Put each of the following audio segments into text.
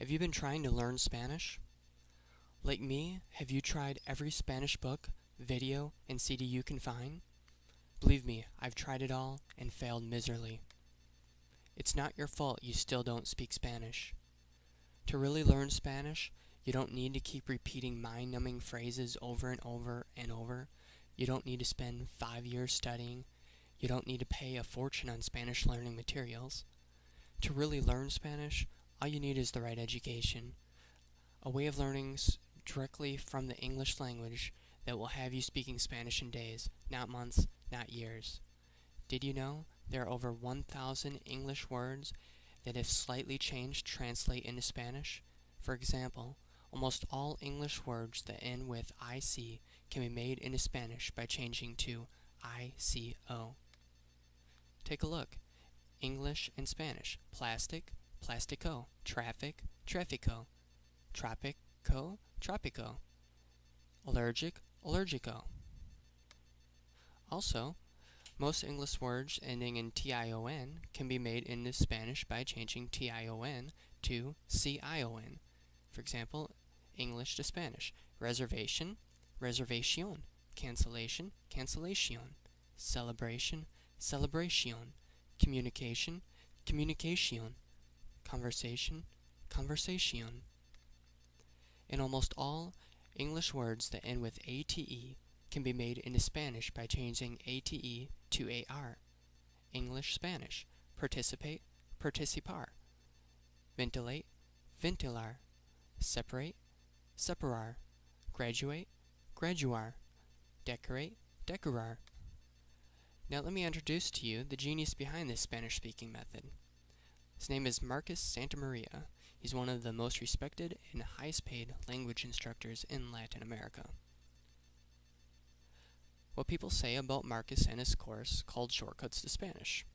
Have you been trying to learn Spanish? Like me, have you tried every Spanish book, video, and CD you can find? Believe me, I've tried it all and failed miserably. It's not your fault you still don't speak Spanish. To really learn Spanish, you don't need to keep repeating mind-numbing phrases over and over and over. You don't need to spend 5 years studying. You don't need to pay a fortune on Spanish learning materials. To really learn Spanish, all you need is the right education. A way of learning directly from the English language that will have you speaking Spanish in days, not months, not years. Did you know there are over 1,000 English words that if slightly changed translate into Spanish? For example, almost all English words that end with IC can be made into Spanish by changing to ICO. Take a look. English and Spanish. Plastic, plastico. Traffic, trafico. Tropico, tropico. Allergic, allergico. Also, most English words ending in tion can be made into Spanish by changing tion to cion. For example, English to Spanish. Reservation, reservación. Cancellation, cancelación. Celebration, celebration. Communication, communicación. Conversation, conversation. And almost all English words that end with ate can be made into Spanish by changing ate to ar. English, Spanish. Participate, participar. Ventilate, ventilar. Separate, separar. Graduate, graduar. Decorate, decorar. Now let me introduce to you the genius behind this Spanish-speaking method. His name is Marcus Santamaria. He's one of the most respected and highest-paid language instructors in Latin America. What people say about Marcus and his course called Shortcuts to Spanish.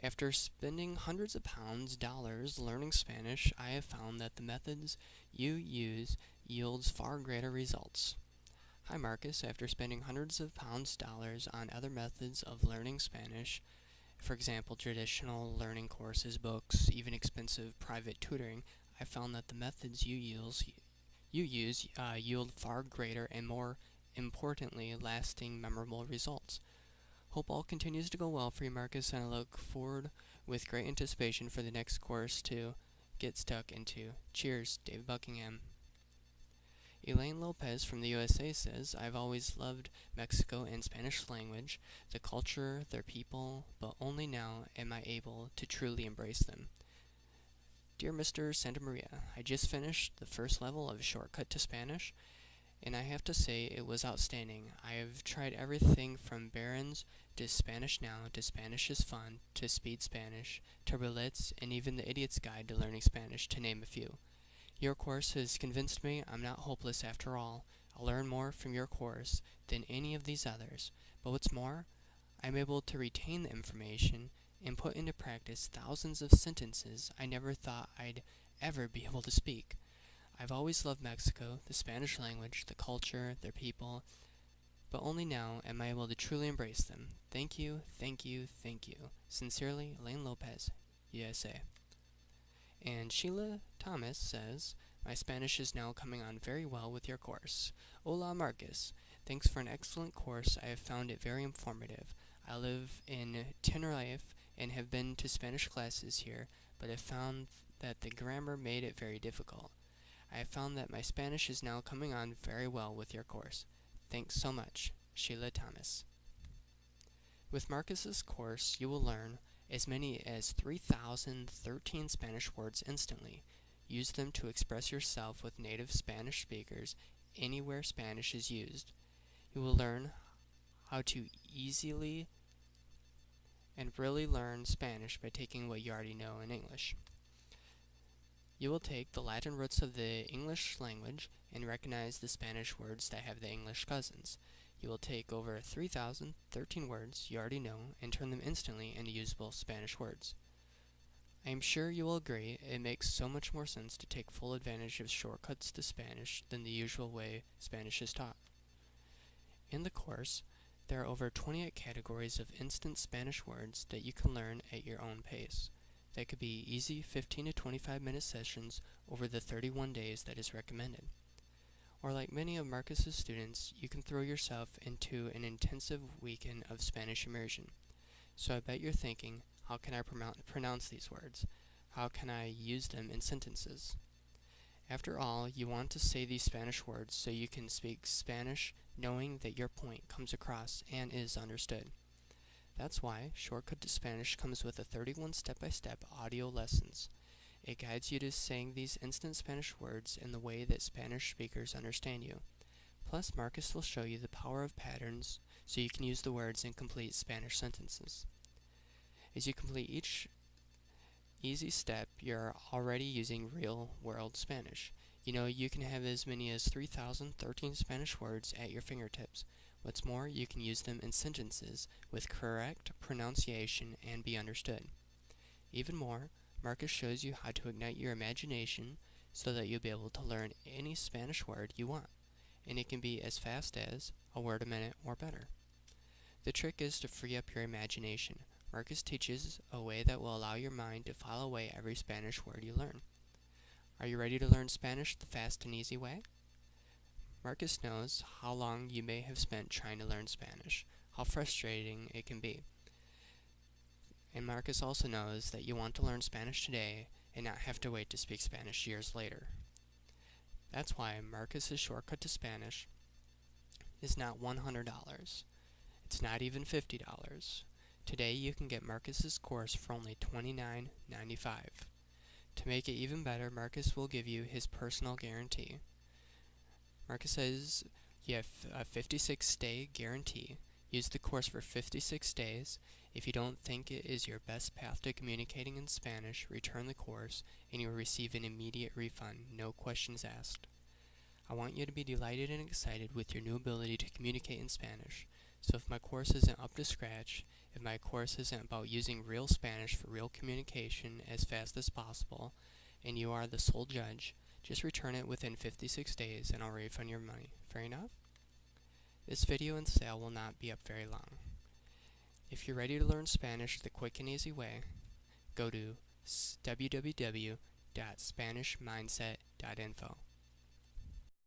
After spending hundreds of dollars learning Spanish, I have found that the methods you use yields far greater results. Hi Marcus, after spending hundreds of dollars on other methods of learning Spanish, for example traditional learning courses, books, even expensive private tutoring, I found that the methods you use yield far greater and more importantly lasting memorable results. Hope all continues to go well for you Marcus, and I look forward with great anticipation for the next course to get stuck into. Cheers, David Buckingham. Elaine Lopez from the USA says, I've always loved Mexico and Spanish language, the culture, their people, but only now am I able to truly embrace them. Dear Mr. Santamaria, I just finished the first level of Shortcut to Spanish, and I have to say it was outstanding. I have tried everything from Barron's to Spanish Now to Spanish is Fun to Speed Spanish to Roulets and even the Idiot's Guide to Learning Spanish, to name a few. Your course has convinced me I'm not hopeless after all. I'll learn more from your course than any of these others. But what's more, I'm able to retain the information and put into practice thousands of sentences I never thought I'd ever be able to speak. I've always loved Mexico, the Spanish language, the culture, their people, but only now am I able to truly embrace them. Thank you, thank you, thank you. Sincerely, Elaine Lopez, USA. And Sheila Thomas says, my Spanish is now coming on very well with your course. Hola Marcus, thanks for an excellent course. I have found it very informative. I live in Tenerife and have been to Spanish classes here, but have found that the grammar made it very difficult. I have found that my Spanish is now coming on very well with your course. Thanks so much, Sheila Thomas. With Marcus's course, you will learn as many as 3,013 Spanish words instantly. Use them to express yourself with native Spanish speakers anywhere Spanish is used. You will learn how to easily and really learn Spanish by taking what you already know in English. You will take the Latin roots of the English language and recognize the Spanish words that have the English cousins. You will take over 3,013 words you already know and turn them instantly into usable Spanish words. I am sure you will agree it makes so much more sense to take full advantage of Shortcuts to Spanish than the usual way Spanish is taught. In the course, there are over 28 categories of instant Spanish words that you can learn at your own pace. that could be easy 15 to 25 minute sessions over the 31 days that is recommended. Or like many of Marcus's students, you can throw yourself into an intensive weekend of Spanish immersion. So I bet you're thinking, how can I pronounce these words? How can I use them in sentences? After all, you want to say these Spanish words so you can speak Spanish knowing that your point comes across and is understood. That's why Shortcut to Spanish comes with a 31 step-by-step audio lessons. It guides you to saying these instant Spanish words in the way that Spanish speakers understand you. Plus, Marcus will show you the power of patterns so you can use the words in complete Spanish sentences. As you complete each easy step, you're already using real-world Spanish. You know, you can have as many as 3,013 Spanish words at your fingertips. What's more, you can use them in sentences with correct pronunciation and be understood. Even more, Marcus shows you how to ignite your imagination so that you'll be able to learn any Spanish word you want, and it can be as fast as a word a minute or better. The trick is to free up your imagination. Marcus teaches a way that will allow your mind to file away every Spanish word you learn. Are you ready to learn Spanish the fast and easy way? Marcus knows how long you may have spent trying to learn Spanish, how frustrating it can be. And Marcus also knows that you want to learn Spanish today and not have to wait to speak Spanish years later. That's why Marcus's Shortcut to Spanish is not $100. It's not even $50. Today you can get Marcus's course for only $29.95. To make it even better, Marcus will give you his personal guarantee. Marcus says you have a 56-day guarantee. Use the course for 56 days. If you don't think it is your best path to communicating in Spanish, return the course and you will receive an immediate refund, no questions asked. I want you to be delighted and excited with your new ability to communicate in Spanish. So if my course isn't up to scratch, if my course isn't about using real Spanish for real communication as fast as possible, and you are the sole judge, just return it within 56 days and I'll refund your money. Fair enough? This video and sale will not be up very long. If you're ready to learn Spanish the quick and easy way, go to www.spanishmindset.info.